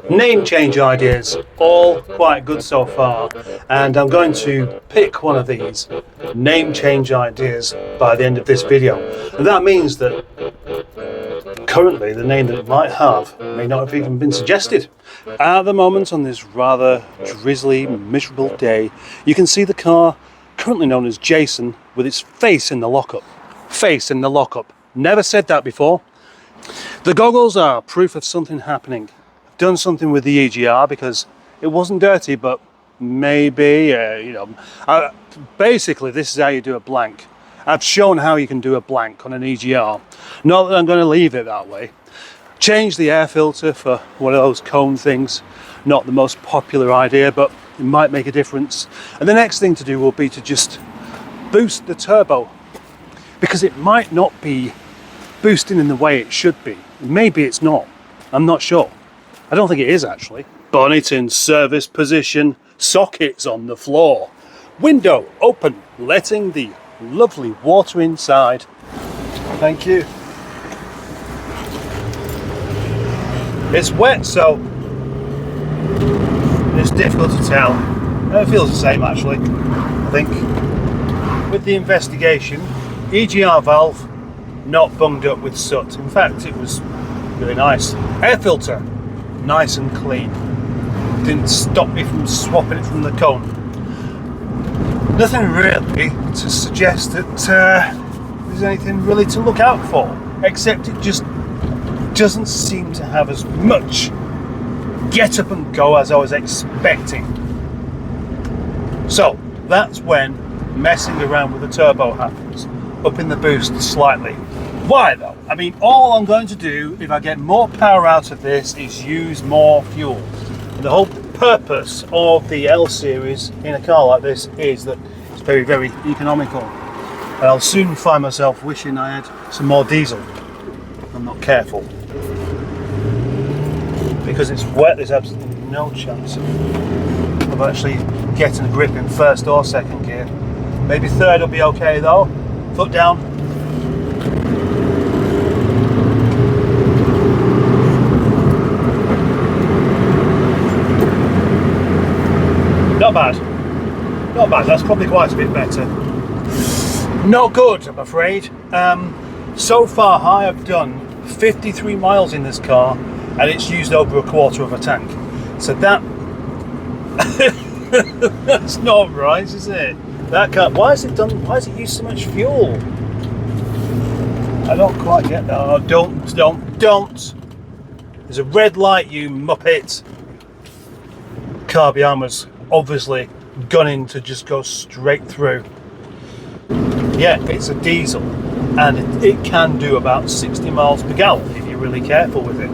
Name change ideas, all quite good so far, and I'm going to pick one of these name change ideas by the end of this video. And that means that currently the name that it might have may not have even been suggested. At the moment, on this rather drizzly, miserable day, you can see the car currently known as Jason with its face in the lockup. Face in the lockup. Never said that before. The goggles are proof of something happening. I've done something with the EGR because it wasn't dirty, but maybe, basically this is how you do a blank. I've shown how you can do a blank on an EGR. Not that I'm going to leave it that way. Change the air filter for one of those cone things. Not the most popular idea, but it might make a difference. And the next thing to do will be to just boost the turbo, because it might not be boosting in the way it should be. Maybe it's not. I'm not sure. I don't think it is actually. Bonnet in service position, sockets on the floor, window open, letting the lovely water inside. Thank you. It's wet, so it's difficult to tell. It feels the same actually, I think. With the investigation, EGR valve not bunged up with soot. In fact, it was really nice. Air filter, nice and clean. Didn't stop me from swapping it from the cone. Nothing really to suggest that there's anything really to look out for, except it just doesn't seem to have as much get up and go as I was expecting. So that's when messing around with the turbo happens, upping the boost slightly. Why though? I mean, all I'm going to do if I get more power out of this is use more fuel. The whole purpose of the L series in a car like this is that it's very, very economical. And I'll soon find myself wishing I had some more diesel. I'm not careful. Because it's wet, there's absolutely no chance of actually getting a grip in first or second gear. Maybe third will be okay though. Foot down. Not bad. Not bad. That's probably quite a bit better. Not good, I'm afraid. So far I have done 53 miles in this car and it's used over a quarter of a tank. So that that's not right, is it? That car, why has it used so much fuel? I don't quite get that. Oh, don't. There's a red light, you muppet. Car behind was obviously gunning to just go straight through. Yeah, it's a diesel and it can do about 60 miles per gallon if you're really careful with it.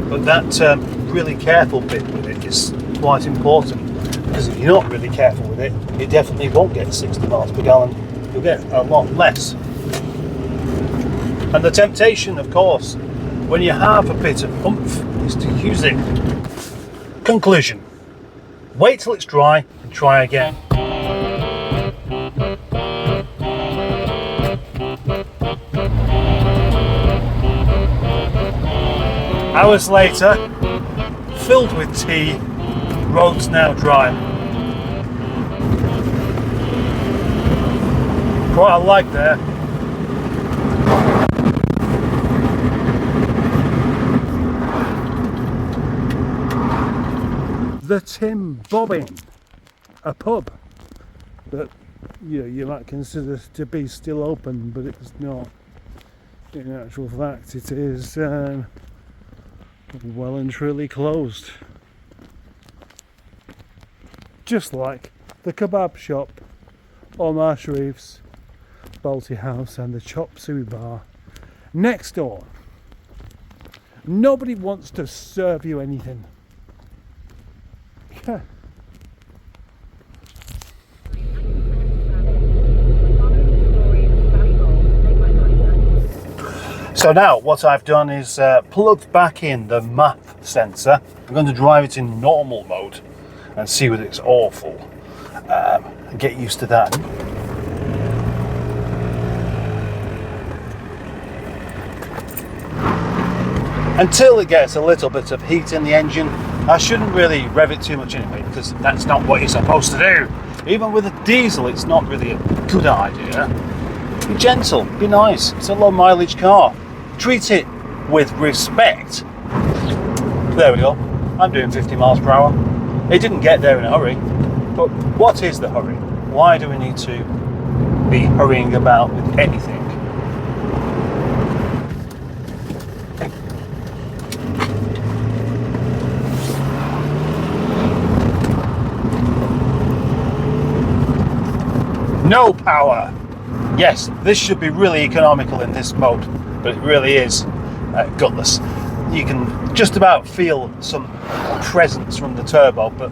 But that really careful bit with it is quite important, because if you're not really careful with it, it definitely won't get 60 miles per gallon. You'll get a lot less. And the temptation, of course, when you have a bit of oomph, is to use it. Conclusion. Wait till it's dry and try again. Hours later, filled with tea, roads now dry. Quite a like there. The Tim Bobbin, a pub that you might consider to be still open, but it's not. In actual fact, it is well and truly closed. Just like the kebab shop, Omar Sharif's, Balti House and the Chop Suey Bar next door. Nobody wants to serve you anything. Yeah. So now what I've done is plugged back in the map sensor. I'm going to drive it in normal mode and see whether it's awful and get used to that. until it gets a little bit of heat in the engine. I shouldn't really rev it too much anyway, because that's not what you're supposed to do. Even with a diesel, it's not really a good idea. Be gentle, be nice. It's a low mileage car. Treat it with respect. There we go. I'm doing 50 miles per hour. It didn't get there in a hurry. But what is the hurry? Why do we need to be hurrying about with anything? No power! Yes, this should be really economical in this mode, but it really is gutless. You can just about feel some presence from the turbo, but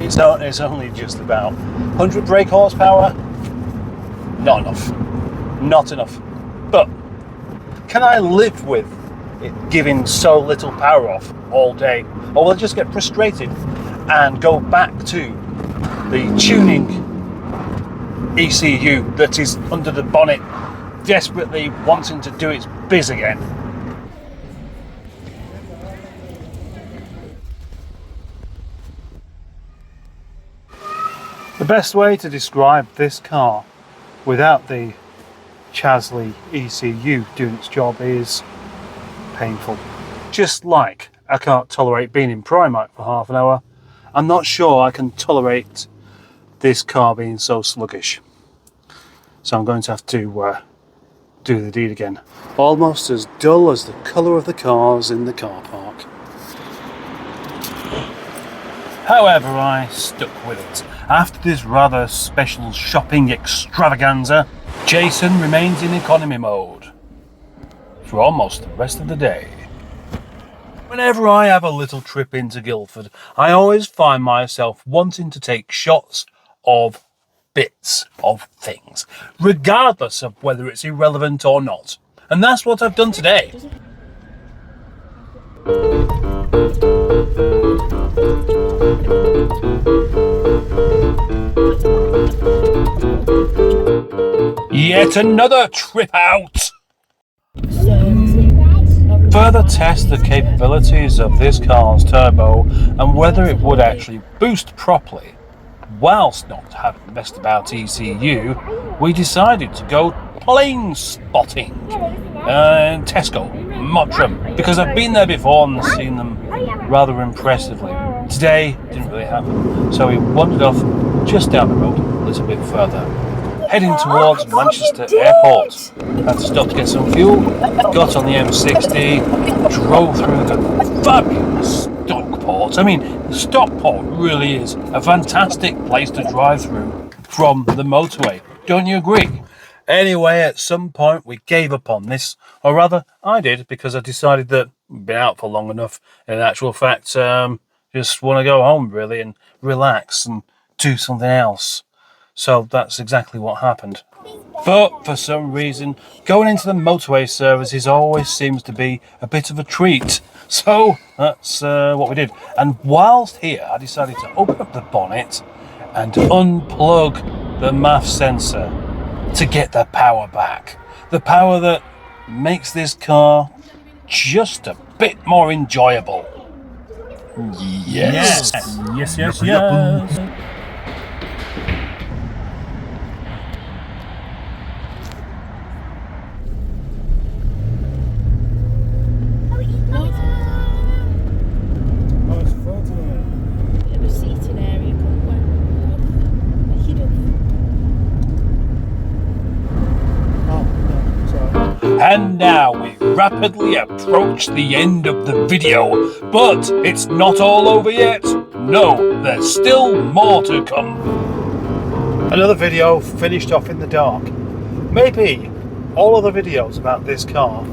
it's only just about 100 brake horsepower. Not enough. Not enough. But can I live with it giving so little power off all day? Or will I just get frustrated and go back to the tuning ECU that is under the bonnet, desperately wanting to do its biz again? The best way to describe this car without the Chaz Lee ECU doing its job is painful. Just like I can't tolerate being in Primark for half an hour, I'm not sure I can tolerate this car being so sluggish. So I'm going to have to do the deed again. Almost as dull as the colour of the cars in the car park. However, I stuck with it. After this rather special shopping extravaganza, Jason remains in economy mode for almost the rest of the day. Whenever I have a little trip into Guildford, I always find myself wanting to take shots of bits of things, regardless of whether it's irrelevant or not. And that's what I've done today. Yet another trip out! Further test the capabilities of this car's turbo and whether it would actually boost properly. Whilst not having messed about ECU, we decided to go plane spotting in Tesco, Mottram, because I've been there before and seen them rather impressively. Today didn't really happen, so we wandered off just down the road a little bit further, heading towards Manchester Airport. Had to stop to get some fuel, got on the M60, drove through the fabulous Stockport. I mean, Stockport really is a fantastic place to drive through from the motorway. Don't you agree? Anyway, at some point we gave up on this, or rather I did, because I decided that we'd been out for long enough. In actual fact, just want to go home really and relax and do something else. So that's exactly what happened. But for some reason, going into the motorway services always seems to be a bit of a treat. So that's what we did. And whilst here, I decided to open up the bonnet and unplug the MAF sensor to get the power back. The power that makes this car just a bit more enjoyable. Yes. Yes. And now we rapidly approach the end of the video, but it's not all over yet. No, there's still more to come. Another video finished off in the dark. Maybe all other videos about this car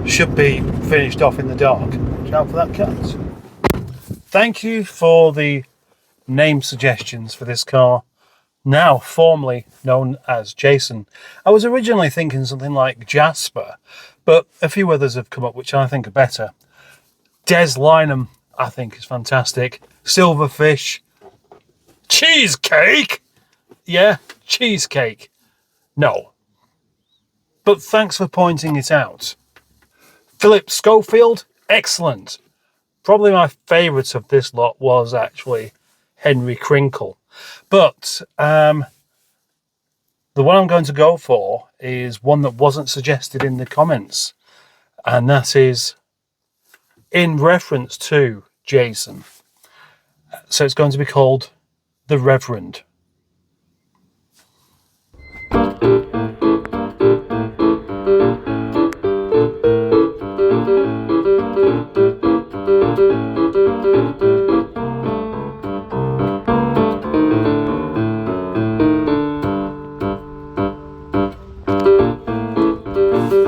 should be finished off in the dark. Watch out for that cat. Thank you for the name suggestions for this car, now formerly known as Jason. I was originally thinking something like Jasper, but a few others have come up which I think are better. Des Lynam, I think, is fantastic. Silverfish. Cheesecake? Yeah, cheesecake. No. But thanks for pointing it out. Philip Schofield, excellent. Probably my favourite of this lot was actually Henry Crinkle. But the one I'm going to go for is one that wasn't suggested in the comments. And that is in reference to Jason. So it's going to be called The Reverend.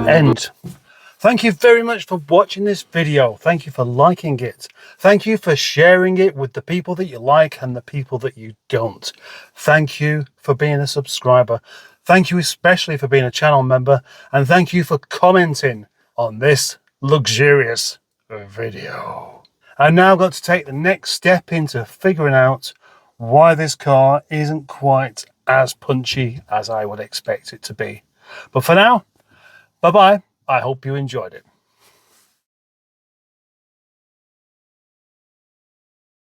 End. Thank you very much for watching this video. Thank you for liking it. Thank you for sharing it with the people that you like and the people that you don't. Thank you for being a subscriber. Thank you especially for being a channel member. And thank you for commenting on this luxurious video. I've now got to take the next step into figuring out why this car isn't quite as punchy as I would expect it to be. But for now, bye-bye. I hope you enjoyed it.